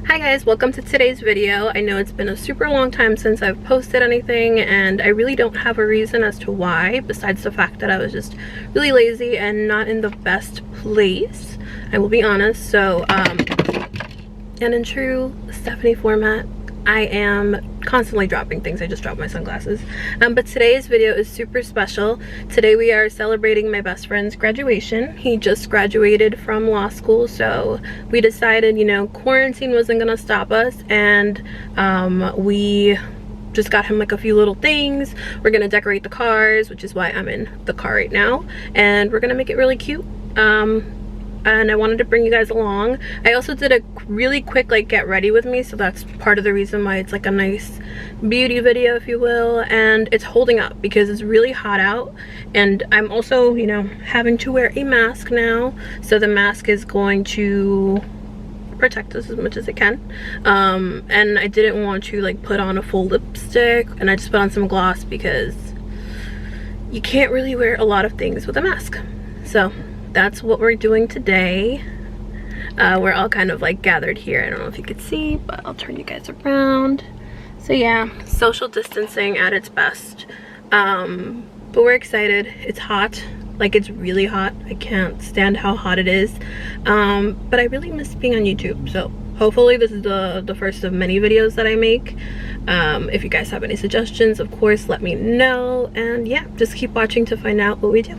Hi guys, welcome to today's video. I know it's been a super long time since I've posted anything, and I really don't have a reason as to why, besides the fact that I was just really lazy and not in the best place, I will be honest. So and in true Stephanie format, I am constantly dropping things. I just dropped my sunglasses. But today's video is super special. Today we are celebrating my best friend's graduation. He just graduated from law school, so we decided, you know, quarantine wasn't gonna stop us, and we just got him like a few little things. We're gonna decorate the cars, which is why I'm in the car right now, and we're gonna make it really cute. And I wanted to bring you guys along. I also did a really quick like get ready with me, so that's part of the reason why it's like a nice beauty video, if you will. And it's holding up because it's really hot out, and I'm also, you know, having to wear a mask now, so the mask is going to protect us as much as it can. And I didn't want to like put on a full lipstick, and I just put on some gloss because you can't really wear a lot of things with a mask. So that's what we're doing today. We're all kind of like gathered here. I don't know if you could see, but I'll turn you guys around. So yeah, social distancing at its best. But we're excited. It's hot, like it's really hot. I can't stand how hot it is. But I really miss being on YouTube, so hopefully this is the first of many videos that I make. If you guys have any suggestions, of course, let me know. And yeah, just keep watching to find out what we do.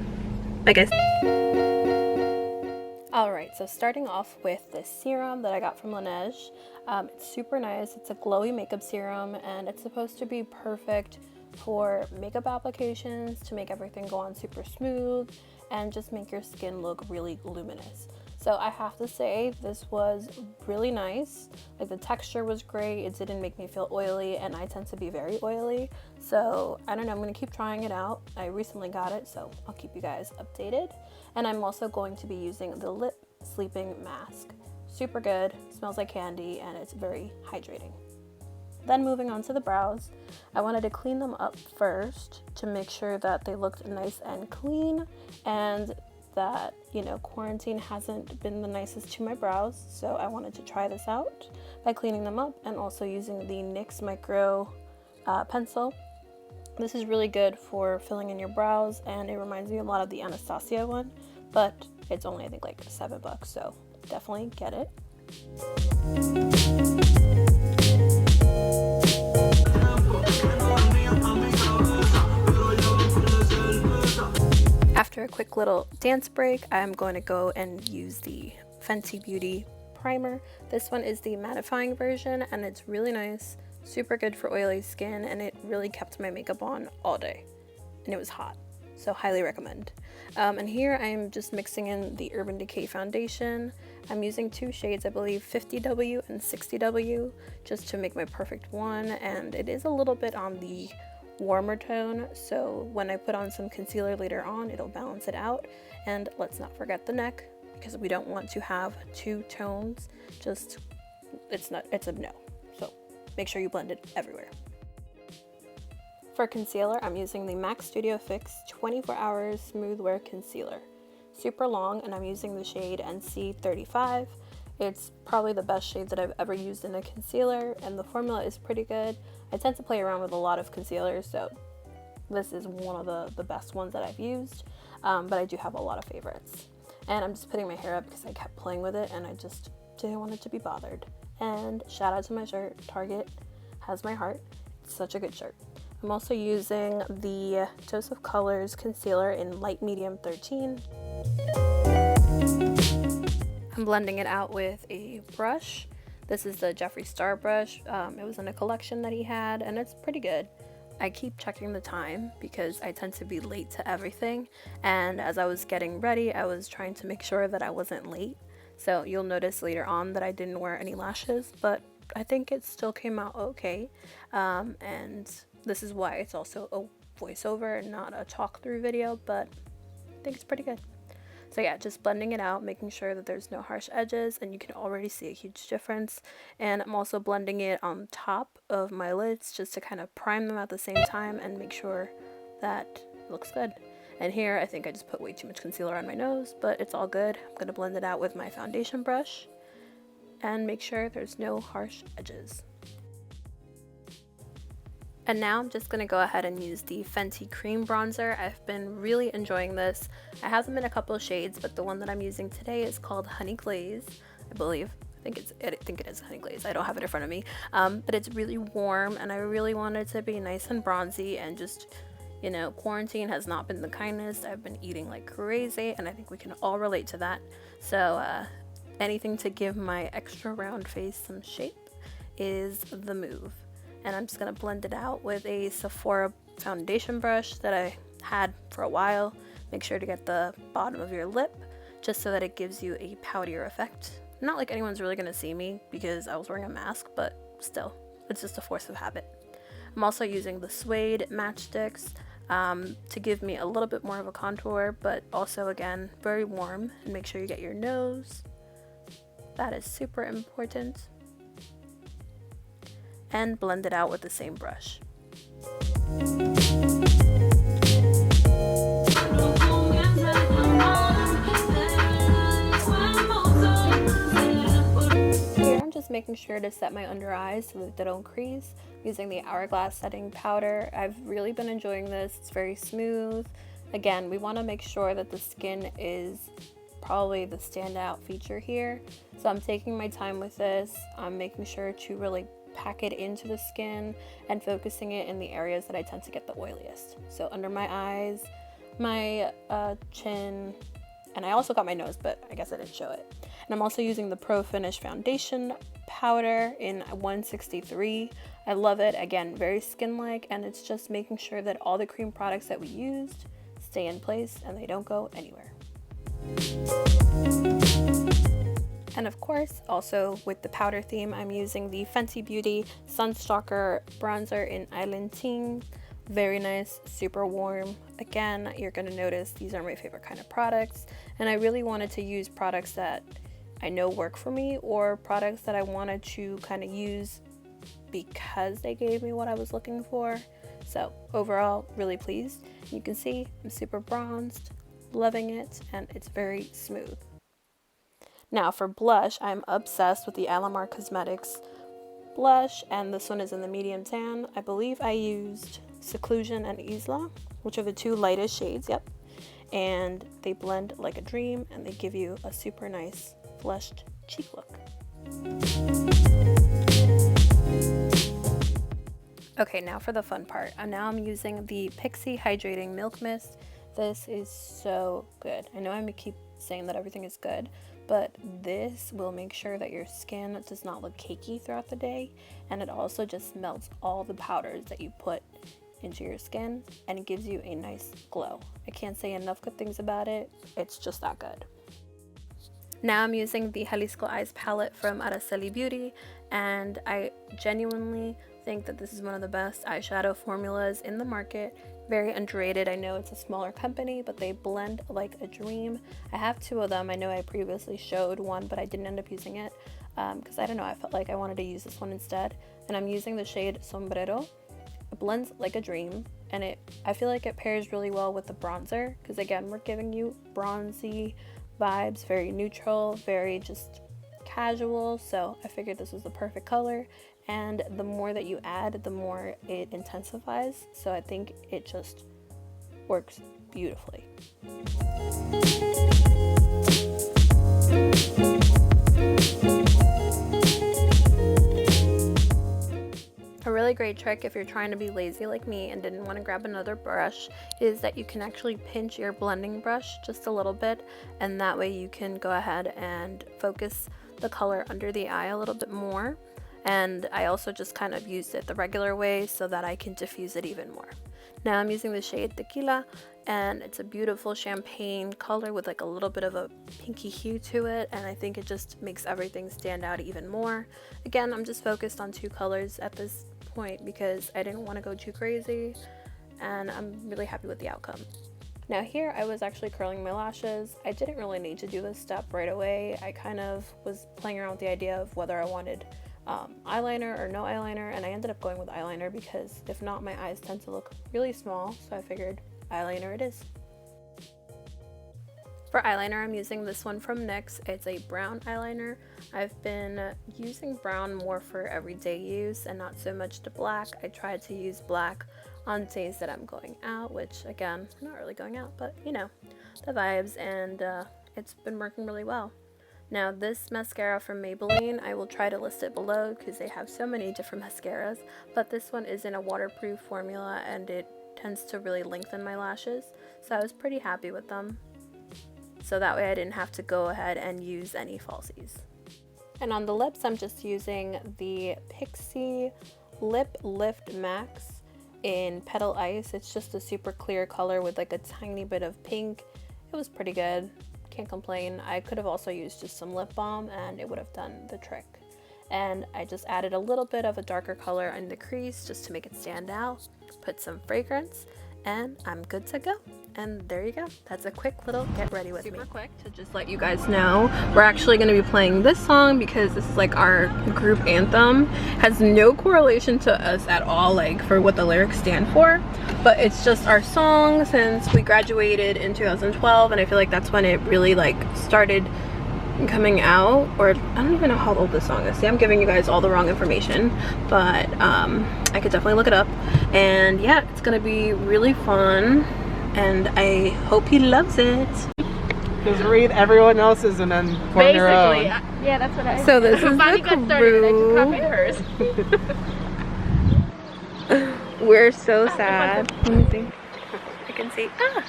Bye guys. Alright, so starting off with this serum that I got from Laneige. It's super nice. It's a glowy makeup serum, and it's supposed to be perfect for makeup applications, to make everything go on super smooth and just make your skin look really luminous. So I have to say, this was really nice. Like, the texture was great. It didn't make me feel oily, and I tend to be very oily. So I don't know, I'm gonna keep trying it out. I recently got it, so I'll keep you guys updated. And I'm also going to be using the lip sleeping mask. Super good, smells like candy, and it's very hydrating. Then moving on to the brows, I wanted to clean them up first to make sure that they looked nice and clean, and that, you know, quarantine hasn't been the nicest to my brows. So I wanted to try this out by cleaning them up and also using the NYX Micro pencil. This is really good for filling in your brows, and it reminds me a lot of the Anastasia one, but it's only, I think, like $7, so definitely get it. After a quick little dance break, I'm going to go and use the Fenty Beauty primer. This one is the mattifying version, and it's really nice. Super good for oily skin, and it really kept my makeup on all day, and it was hot, so highly recommend. And here I'm just mixing in the Urban Decay foundation. I'm using two shades, I believe 50W and 60W, just to make my perfect one, and it is a little bit on the warmer tone, so when I put on some concealer later on, it'll balance it out. And let's not forget the neck, because we don't want to have two tones. Just, it's a no. So make sure you blend it everywhere. For concealer, I'm using the MAC Studio Fix 24 Hours Smooth Wear Concealer. Super long, and I'm using the shade NC35. It's probably the best shade that I've ever used in a concealer, and the formula is pretty good. I tend to play around with a lot of concealers, so this is one of the best ones that I've used, but I do have a lot of favorites. And I'm just putting my hair up because I kept playing with it, and I just didn't want it to be bothered. And shout out to my shirt. Target has my heart. It's such a good shirt. I'm also using the Joseph Colors concealer in light medium 13. I'm blending it out with a brush. This is the Jeffree Star brush. It was in a collection that he had, and it's pretty good. I keep checking the time because I tend to be late to everything, and as I was getting ready, I was trying to make sure that I wasn't late. So you'll notice later on that I didn't wear any lashes, but I think it still came out okay. And this is why it's also a voiceover and not a talk through video, but I think it's pretty good. So yeah, just blending it out, making sure that there's no harsh edges, and you can already see a huge difference. And I'm also blending it on top of my lids just to kind of prime them at the same time and make sure that it looks good. And here I think I just put way too much concealer on my nose, but it's all good. I'm going to blend it out with my foundation brush. and make sure there's no harsh edges. And now I'm just going to go ahead and use the Fenty Cream Bronzer. I've been really enjoying this. I have them in a couple of shades, but the one that I'm using today is called Honey Glaze, I believe. I think it is Honey Glaze. I don't have it in front of me. But it's really warm, and I really want it to be nice and bronzy, and just, you know, quarantine has not been the kindest. I've been eating like crazy, and I think we can all relate to that. So anything to give my extra round face some shape is the move. And I'm just going to blend it out with a Sephora foundation brush that I had for a while. Make sure to get the bottom of your lip just so that it gives you a powderier effect. Not like anyone's really going to see me because I was wearing a mask, but still, it's just a force of habit. I'm also using the suede matchsticks to give me a little bit more of a contour, but also, again, very warm. And make sure you get your nose. That is super important. And blend it out with the same brush. Here I'm just making sure to set my under eyes so that they don't crease, using the Hourglass setting powder. I've really been enjoying this. It's very smooth. Again, we want to make sure that the skin is probably the standout feature here. So I'm taking my time with this. I'm making sure to really pack it into the skin and focusing it in the areas that I tend to get the oiliest. So under my eyes, my chin, and I also got my nose, but I guess I didn't show it. And I'm also using the ProFinish foundation powder in 163. I love it. Again, very skin-like, and it's just making sure that all the cream products that we used stay in place and they don't go anywhere. And of course, also with the powder theme, I'm using the Fenty Beauty Sunstalker Bronzer in Island Ting. Very nice, super warm. Again, you're going to notice these are my favorite kind of products, and I really wanted to use products that I know work for me, or products that I wanted to kind of use because they gave me what I was looking for. So overall, really pleased. You can see I'm super bronzed, loving it, and it's very smooth. Now for blush, I'm obsessed with the Alamar Cosmetics blush, and this one is in the medium tan. I believe I used Seclusion and Isla, which are the two lightest shades, yep. And they blend like a dream, and they give you a super nice flushed cheek look. Okay, now for the fun part. Now I'm using the Pixi Hydrating Milk Mist. This is so good. I know I keep saying that everything is good, but this will make sure that your skin does not look cakey throughout the day, and it also just melts all the powders that you put into your skin, and it gives you a nice glow. I can't say enough good things about it. It's just that good. Now I'm using the Jalisco Eyes palette from Araceli Beauty, and I genuinely think that this is one of the best eyeshadow formulas in the market. Very underrated. I know it's a smaller company, but they blend like a dream. I have two of them. I know I previously showed one, but I didn't end up using it because I don't know, I felt like I wanted to use this one instead. And I'm using the shade Sombrero. It blends like a dream, and I feel like it pairs really well with the bronzer, because again, we're giving you bronzy vibes, very neutral, very just casual. So I figured this was the perfect color, and the more that you add, the more it intensifies. So I think it just works beautifully. A really great trick if you're trying to be lazy like me and didn't want to grab another brush is that you can actually pinch your blending brush just a little bit, and that way you can go ahead and focus the color under the eye a little bit more. And I also just kind of used it the regular way so that I can diffuse it even more. Now I'm using the shade Tequila, and it's a beautiful champagne color with like a little bit of a pinky hue to it, and I think it just makes everything stand out even more. Again, I'm just focused on two colors at this point because I didn't want to go too crazy, and I'm really happy with the outcome. Now here I was actually curling my lashes. I didn't really need to do this step right away. I kind of was playing around with the idea of whether I wanted eyeliner or no eyeliner, and I ended up going with eyeliner because if not, my eyes tend to look really small, so I figured eyeliner it is. For eyeliner, I'm using this one from NYX. It's a brown eyeliner. I've been using brown more for everyday use and not so much to black. I try to use black on days that I'm going out, which again, I'm not really going out, but you know, the vibes, and it's been working really well. Now this mascara from Maybelline, I will try to list it below because they have so many different mascaras, but this one is in a waterproof formula and it tends to really lengthen my lashes, so I was pretty happy with them. So that way I didn't have to go ahead and use any falsies. And on the lips, I'm just using the Pixie Lip Lift Max in Petal Ice. It's just a super clear color with like a tiny bit of pink. It was pretty good, can't complain. I could have also used just some lip balm and it would have done the trick. And I just added a little bit of a darker color in the crease just to make it stand out, put some fragrance, and I'm good to go. And there you go. That's a quick little get ready with me. Super quick to just let you guys know, we're actually going to be playing this song because this is like our group anthem. Has no correlation to us at all, like for what the lyrics stand for, but it's just our song since we graduated in 2012, and I feel like that's when it really like started coming out, or I don't even know how old this song is. See, I'm giving you guys all the wrong information, but I could definitely look it up. And yeah, it's gonna be really fun and I hope he loves it. Just read everyone else's and then form your own. Yeah, that's what I. So this is Fanni the got started. I just crew. copied hers. We're so sad. Let me see. I can see. Ah.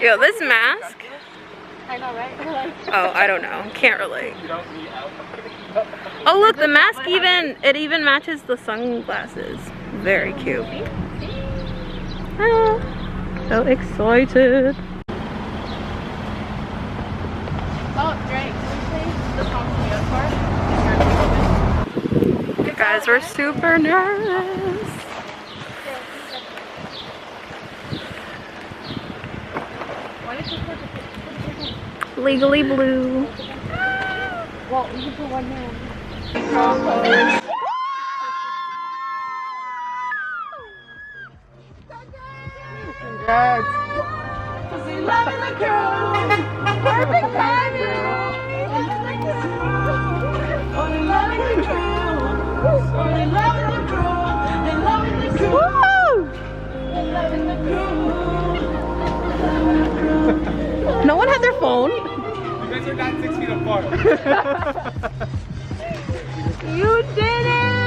Yo, this mask. I know, right? Oh, I don't know. Can't relate. Oh look, the mask even matches the sunglasses. Very cute. Ah, so excited. Oh, Drake, can we play the song from the other part? Guys, we're super nervous. Why did you put the Legally Blue. Well, you can put one there. Congrats! Perfect timing! No one had their phone. You guys are not 6 feet apart. You did it!